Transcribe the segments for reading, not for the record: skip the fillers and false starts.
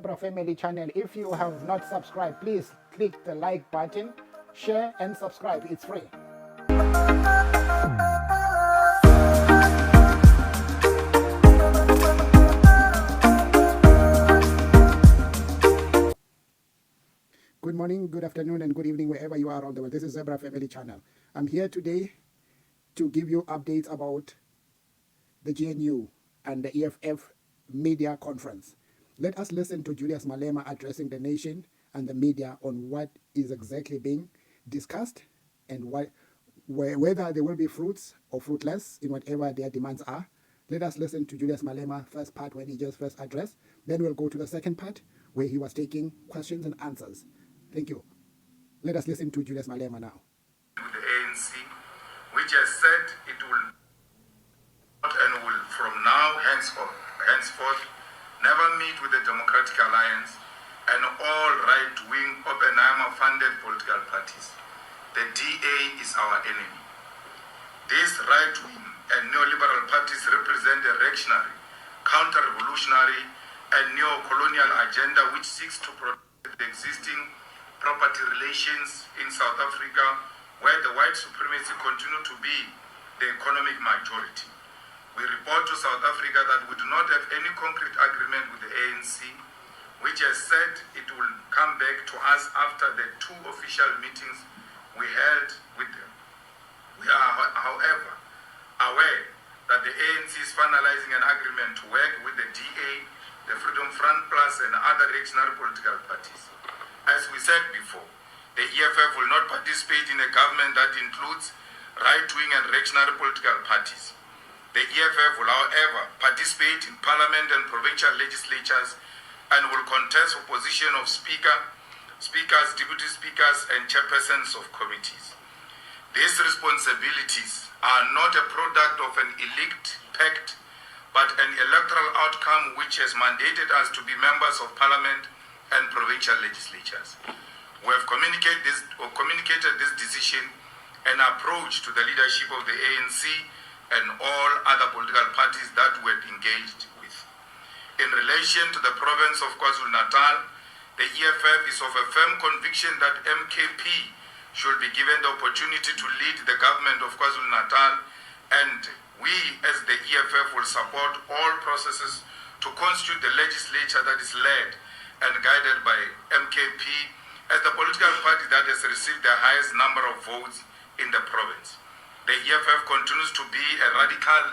Zebra Family channel. If you have not subscribed, please click the like button, share and subscribe. It's free. Good morning, good afternoon, and good evening wherever you are around the world. This is Zebra Family channel. I'm here today to give you updates about the GNU and the EFF media conference. Let us listen to Julius Malema addressing the nation and the media on what is exactly being discussed and whether there will be fruits or fruitless in whatever their demands are. Let us listen to Julius Malema first part when he just first addressed. Then we'll go to the second part where he was taking questions and answers. Thank you. Let us listen to Julius Malema now. With the ANC, which has said it will not and will from now henceforth never meet with the Democratic Alliance and all right-wing Oppenheimer-funded political parties. The DA is our enemy. These right-wing and neoliberal parties represent a reactionary, counter-revolutionary and neo-colonial agenda which seeks to protect the existing property relations in South Africa, where the white supremacy continue to be the economic majority. We report to South Africa that we do not have any concrete agreement with the ANC, which has said it will come back to us after the 2 official meetings we held with them. We are, however, aware that the ANC is finalizing an agreement to work with the DA, the Freedom Front Plus, and other reactionary political parties. As we said before, the EFF will not participate in a government that includes right-wing and reactionary political parties. The EFF will, however, participate in parliament and provincial legislatures and will contest for position of speakers, deputy speakers, and chairpersons of committees. These responsibilities are not a product of an elite pact, but an electoral outcome which has mandated us to be members of parliament and provincial legislatures. We have communicated this decision and approach to the leadership of the ANC and all other political parties that we had engaged with. In relation to the province of KwaZulu-Natal, the EFF is of a firm conviction that MKP should be given the opportunity to lead the government of KwaZulu-Natal, and we as the EFF will support all processes to constitute the legislature that is led and guided by MKP as the political party that has received the highest number of votes in the province. The EFF continues to be a radical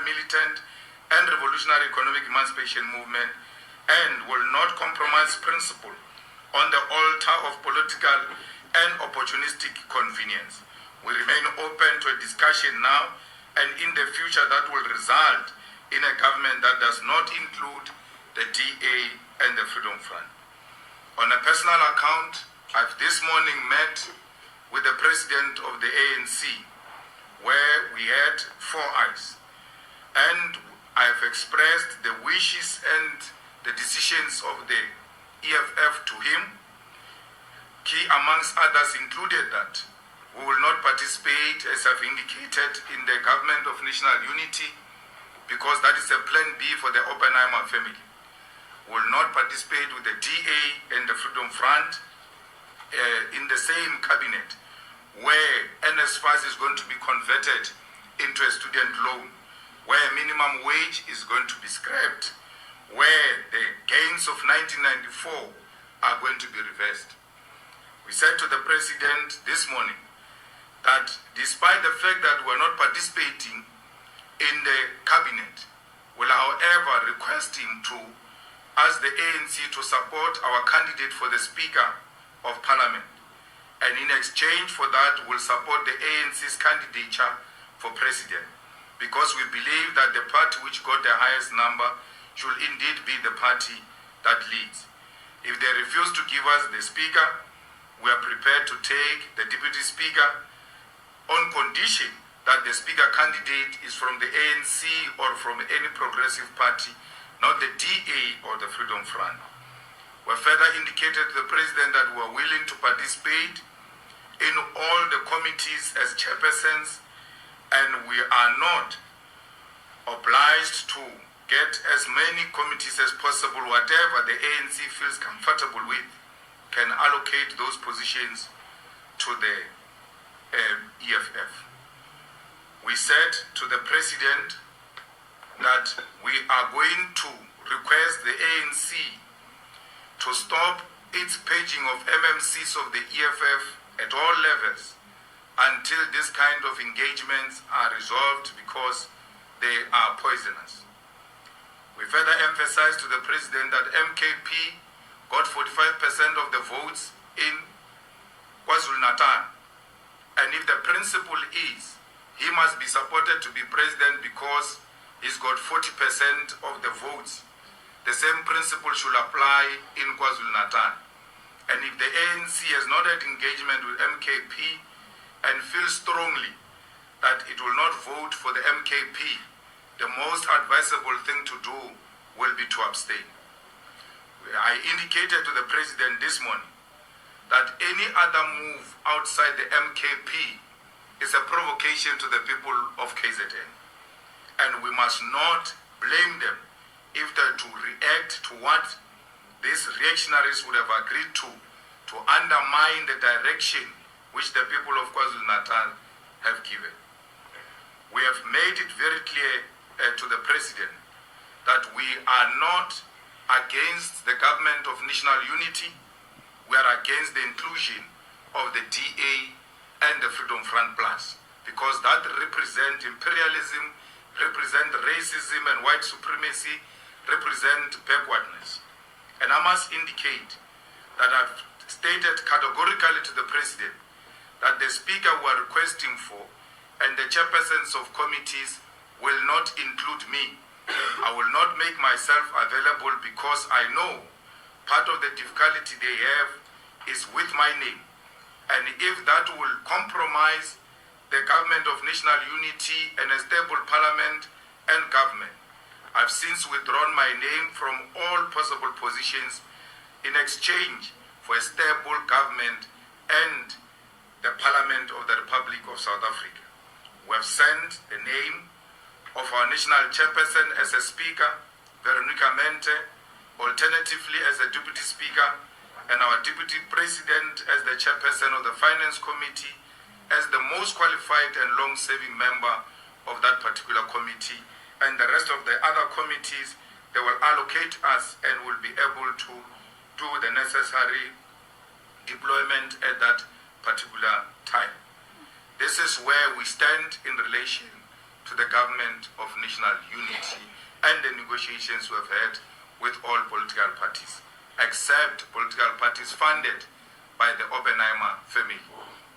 militant and revolutionary economic emancipation movement and will not compromise principle on the altar of political and opportunistic convenience. We remain open to a discussion now and in the future that will result in a government that does not include the DA and the Freedom Front. On a personal account, I've this morning met with the president of the ANC, where we had 4 eyes, and I've expressed the wishes and the decisions of the EFF to him. Key amongst others included that we will not participate, as I've indicated, in the government of national unity because that is a plan B for the Oppenheimer family. We will not participate with the DA and the Freedom Front in the same cabinet where NSFAS is going to be converted into a student loan, where minimum wage is going to be scrapped, where the gains of 1994 are going to be reversed. We said to the president this morning that despite the fact that we're not participating in the cabinet, will however request him to ask the ANC to support our candidate for the Speaker of Parliament. And in exchange for that, we'll support the ANC's candidature for president, because we believe that the party which got the highest number should indeed be the party that leads. If they refuse to give us the Speaker, we are prepared to take the Deputy Speaker on condition that the Speaker candidate is from the ANC or from any progressive party, not the DA or the Freedom Front. We further indicated to the President that we are willing to participate in all the committees as chairpersons, and we are not obliged to get as many committees as possible, whatever the ANC feels comfortable with, can allocate those positions to the EFF. We said to the President that we are going to request the ANC to stop its paging of MMCs of the EFF at all levels until this kind of engagements are resolved, because they are poisonous. We further emphasize to the President that MKP got 45% of the votes in KwaZulu-Natal. And if the principle is he must be supported to be president because he's got 40% of the votes, the same principle should apply in KwaZulu-Natal. And if the ANC has not had engagement with MKP and feels strongly that it will not vote for the MKP, the most advisable thing to do will be to abstain. I indicated to the President this morning that any other move outside the MKP is a provocation to the people of KZN. And we must not blame them if they're to react to what these reactionaries would have agreed to undermine the direction which the people of KwaZulu-Natal have given. We have made it very clear to the President that we are not against the government of national unity. We are against the inclusion of the DA and the Freedom Front Plus, because that represent imperialism, represent racism and white supremacy, represent backwardness. And I must indicate that I've stated categorically to the President that the Speaker we are requesting for and the chairpersons of committees will not include me. I will not make myself available, because I know part of the difficulty they have is with my name. And if that will compromise the government of national unity and a stable parliament and government, I've since withdrawn my name from all possible positions in exchange for a stable government and the Parliament of the Republic of South Africa. We have sent the name of our national chairperson as a speaker, Veronica Mente, alternatively as a deputy speaker, and our deputy president as the chairperson of the finance committee, as the most qualified and long-serving member of that particular committee. And the rest of the other committees, they will allocate us and will be able to do the necessary deployment at that particular time. This is where we stand in relation to the government of national unity and the negotiations we have had with all political parties, except political parties funded by the Oppenheimer family.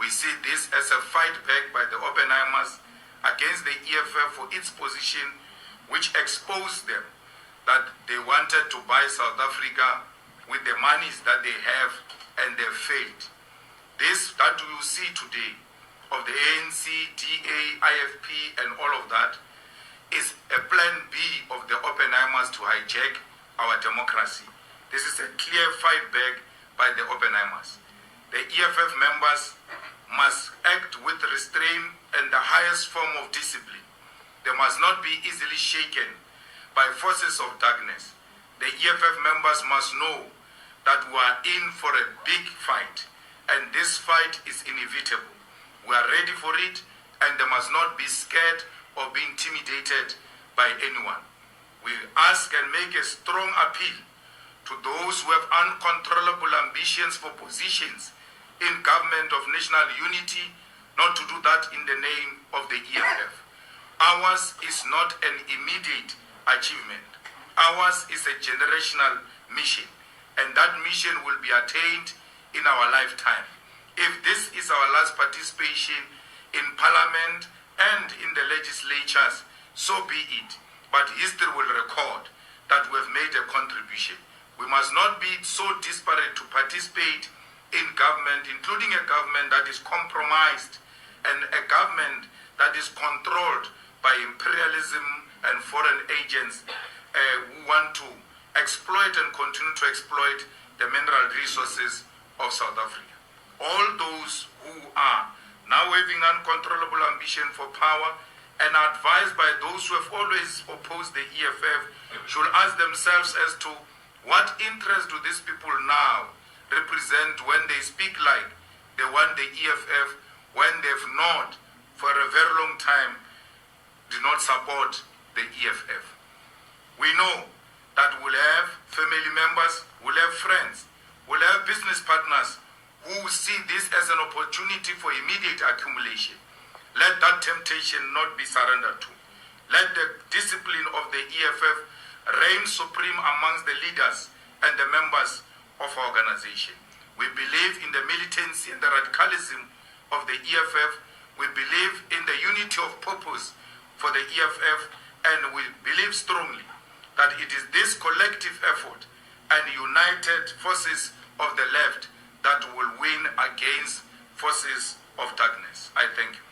We see this as a fight back by the Oppenheimers against the EFF for its position, which exposed them that they wanted to buy South Africa with the monies that they have, and they failed. This that you see today of the ANC, DA, IFP, and all of that is a plan B of the Oppenheimers to hijack our democracy. This is a clear fight back by the Oppenheimers. The EFF members must act with restraint and the highest form of discipline. They must not be easily shaken by forces of darkness. The EFF members must know that we are in for a big fight, and this fight is inevitable. We are ready for it, and they must not be scared or be intimidated by anyone. We ask and make a strong appeal to those who have uncontrollable ambitions for positions in government of national unity, not to do that in the name of the EFF. Ours is not an immediate achievement. Ours is a generational mission, and that mission will be attained in our lifetime. If this is our last participation in Parliament and in the legislatures, so be it. But history will record that we have made a contribution. We must not be so disparate to participate in government, including a government that is compromised and a government that is controlled by imperialism and foreign agents who want to exploit and continue to exploit the mineral resources of South Africa. All those who are now having uncontrollable ambition for power and are advised by those who have always opposed the EFF should ask themselves as to what interest do these people now represent when they speak like they want the EFF, when they've not, for a very long time, did not support the EFF. We know that we'll have family members, we'll have friends, we'll have business partners who see this as an opportunity for immediate accumulation. Let that temptation not be surrendered to. Let the discipline of the EFF reign supreme amongst the leaders and the members of our organization. We believe in the militancy and the radicalism of the EFF. We believe in the unity of purpose for the EFF, and we believe strongly that it is this collective effort and united forces of the left that will win against forces of darkness. I thank you.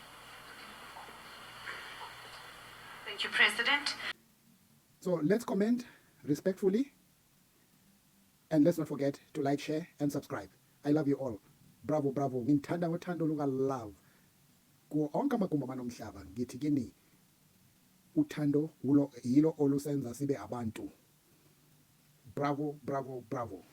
Thank you, President. So let's comment respectfully, and let's not forget to like, share, and subscribe. I love you all. Bravo, bravo. Ngithanda ngothando luka love. Ku onke amagumbi anomhlaba ngithi kini uthando yilo olusenza sibe abantu. Bravo, bravo, bravo.